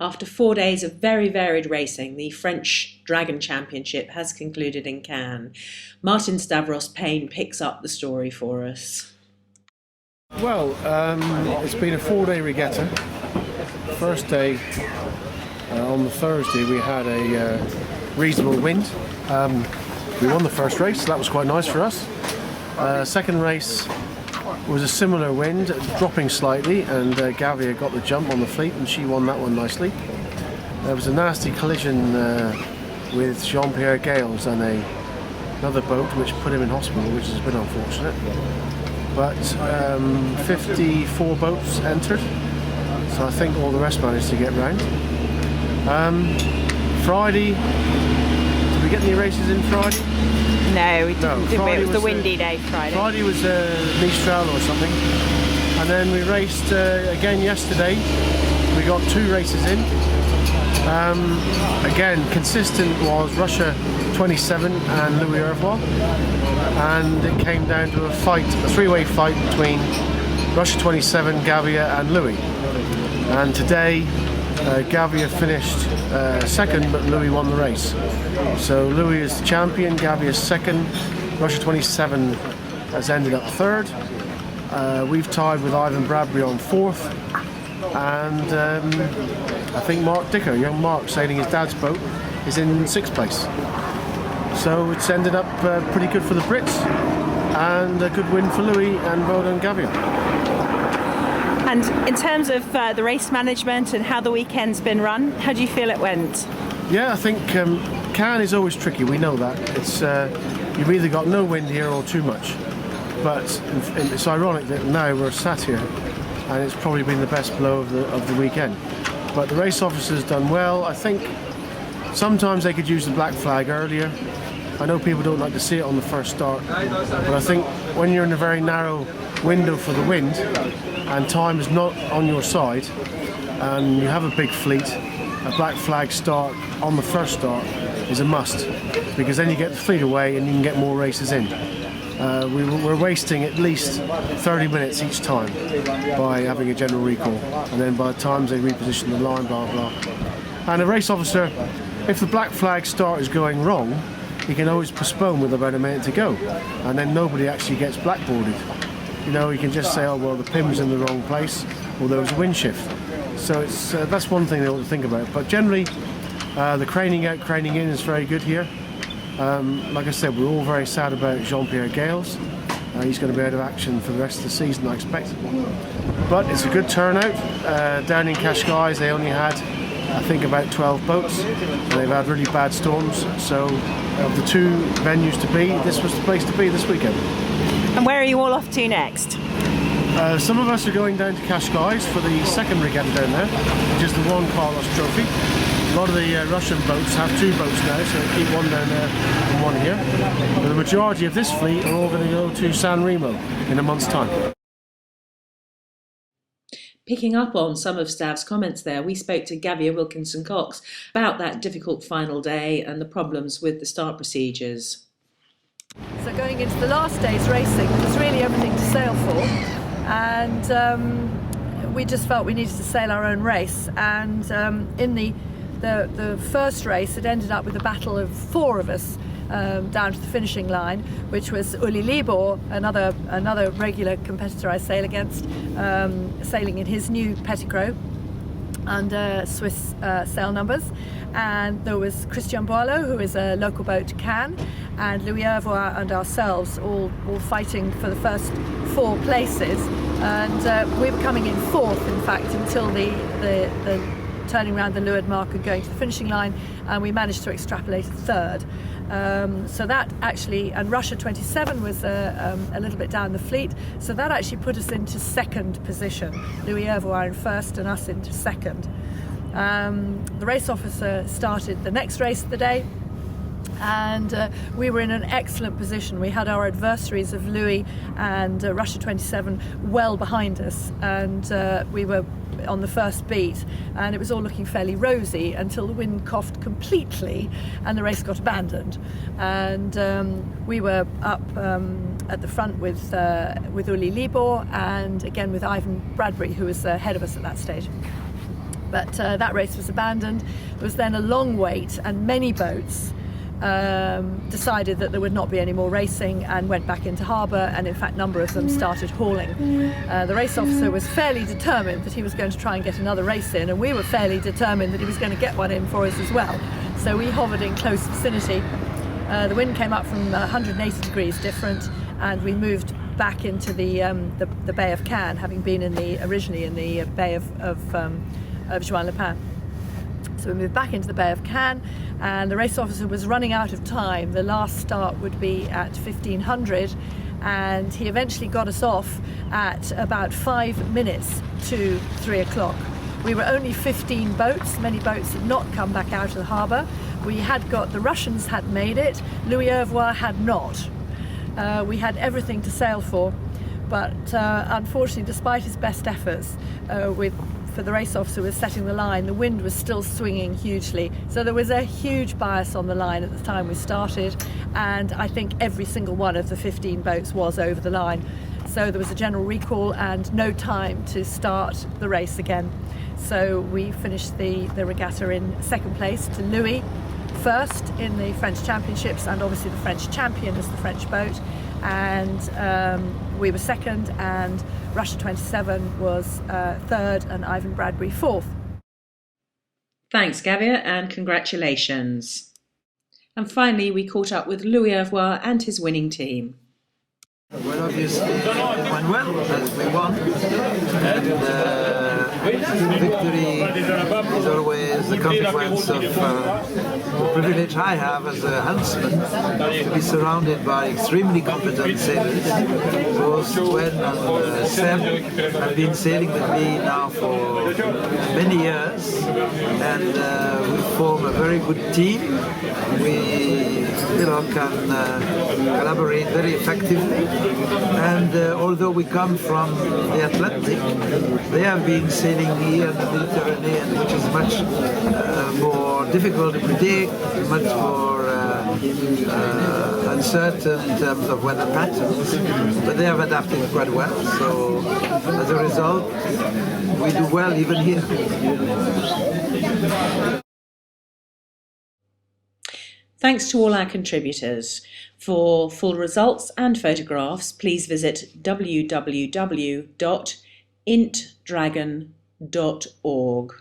After 4 days of very varied racing, the French Dragon Championship has concluded in Cannes. Martin Stavros-Payne picks up the story for us. Well, it's been a 4-day regatta. First day, on the Thursday, we had a reasonable wind. We won the first race, so that was quite nice for us. Second race was a similar wind, dropping slightly, and Gavia got the jump on the fleet, and she won that one nicely. There was a nasty collision with Jean-Pierre Gales and another boat, which put him in hospital, which is a bit unfortunate. But 54 boats entered, so I think all the rest managed to get round. Friday, did we get any races in Friday? No, we didn't, did we? It was the windy day, Friday. Friday was Mistral or something. And then we raced again yesterday. We got 2 races in. Again, consistent was Russia 27 and Louis Hervois. And it came down to a 3-way fight between Russia 27, Gavia and Louis. And today, Gavia finished second, but Louis won the race. So Louis is the champion, Gavia is second, Russia 27 has ended up third. We've tied with Ivan Bradbury on fourth, and I think Mark Dicker, young Mark, sailing his dad's boat, is in sixth place. So it's ended up pretty good for the Brits, and a good win for Louis, and well done Gavia. And in terms of the race management and how the weekend's been run, how do you feel it went? Yeah, I think Cannes is always tricky, we know that. It's you've either got no wind here or too much. But it's ironic that now we're sat here and it's probably been the best blow of the weekend. But the race officer's done well. I think sometimes they could use the black flag earlier. I know people don't like to see it on the first start, but I think when you're in a very narrow window for the wind and time is not on your side and you have a big fleet, a black flag start on the first start is a must, because then you get the fleet away and you can get more races in. We're wasting at least 30 minutes each time by having a general recall, and then by the time they reposition the line, blah blah. And a race officer, if the black flag start is going wrong, he can always postpone with about a minute to go, and then nobody actually gets blackboarded. You know, he can just say, oh well, the pin was in the wrong place, or there was a wind shift. So it's that's one thing they ought to think about. But generally, the craning out, craning in is very good here. Like I said, we're all very sad about Jean-Pierre Gales. He's going to be out of action for the rest of the season, I expect. But it's a good turnout. Down in Cascais, they only had, I think, about 12 boats, and they've had really bad storms. So, of the 2 venues to be, this was the place to be this weekend. And where are you all off to next? Some of us are going down to Cascais for the second regatta down there, which is the Juan Carlos Trophy. A lot of the Russian boats have 2 boats now, so they keep one down there and one here. But the majority of this fleet are all going to go to San Remo in a month's time. Picking up on some of Stav's comments there, we spoke to Gavia Wilkinson-Cox about that difficult final day and the problems with the start procedures. So going into the last day's racing, there's really everything to sail for, and we just felt we needed to sail our own race. And in the first race, it ended up with a battle of 4 of us down to the finishing line, which was Uli Libor, another regular competitor I sail against, sailing in his new Pettigrew under Swiss sail numbers. And there was Christian Boileau, who is a local boat to Cannes, and Louis Hervois and ourselves all fighting for the first 4 places. And we were coming in 4th, in fact, until the turning around the leeward mark and going to the finishing line, and we managed to extrapolate 3rd. So that actually, and Russia 27 was a little bit down the fleet, so that actually put us into 2nd position. Louis Hervois in 1st and us into 2nd. The race officer started the next race of the day, and we were in an excellent position. We had our adversaries of Louis and Russia 27 well behind us, and we were on the first beat, and it was all looking fairly rosy until the wind coughed completely and the race got abandoned. And we were up at the front with Uli Libor, and again with Ivan Bradbury, who was ahead of us at that stage. But that race was abandoned. There was then a long wait, and many boats decided that there would not be any more racing and went back into harbour, and in fact a number of them started hauling. The race officer was fairly determined that he was going to try and get another race in, and we were fairly determined that he was going to get one in for us as well. So we hovered in close vicinity. The wind came up from 180 degrees different, and we moved back into the Bay of Cannes, having been originally in the Bay of Juan-le-Pin. So we moved back into the Bay of Cannes, and the race officer was running out of time. The last start would be at 1500, and he eventually got us off at about 5 minutes to 3 o'clock. We were only 15 boats. Many boats had not come back out of the harbour. The Russians had made it, Louis Hervois had not. We had everything to sail for, but unfortunately, despite his best efforts, for the race officer was setting the line, the wind was still swinging hugely. So there was a huge bias on the line at the time we started, and I think every single one of the 15 boats was over the line. So there was a general recall and no time to start the race again. So we finished the regatta in second place to Louis, first in the French Championships, and obviously the French champion is the French boat, and we were second, and Russia 27 was third, and Ivan Bradbury fourth. Thanks, Gavia, and congratulations. And finally, we caught up with Louis Hervois and his winning team. Well, obviously, it went well as we won, and victory is always the consequence of the privilege I have as a huntsman to be surrounded by extremely competent sailors. Both Swen and Seb have been sailing with me now for many years, and we form a very good team. We can collaborate very effectively. And although we come from the Atlantic, they have been sailing here in the Mediterranean, which is much more difficult to predict, much more uncertain in terms of weather patterns, but they have adapted quite well. So as a result, we do well even here. Thanks to all our contributors. For full results and photographs, please visit www.intdragon.org.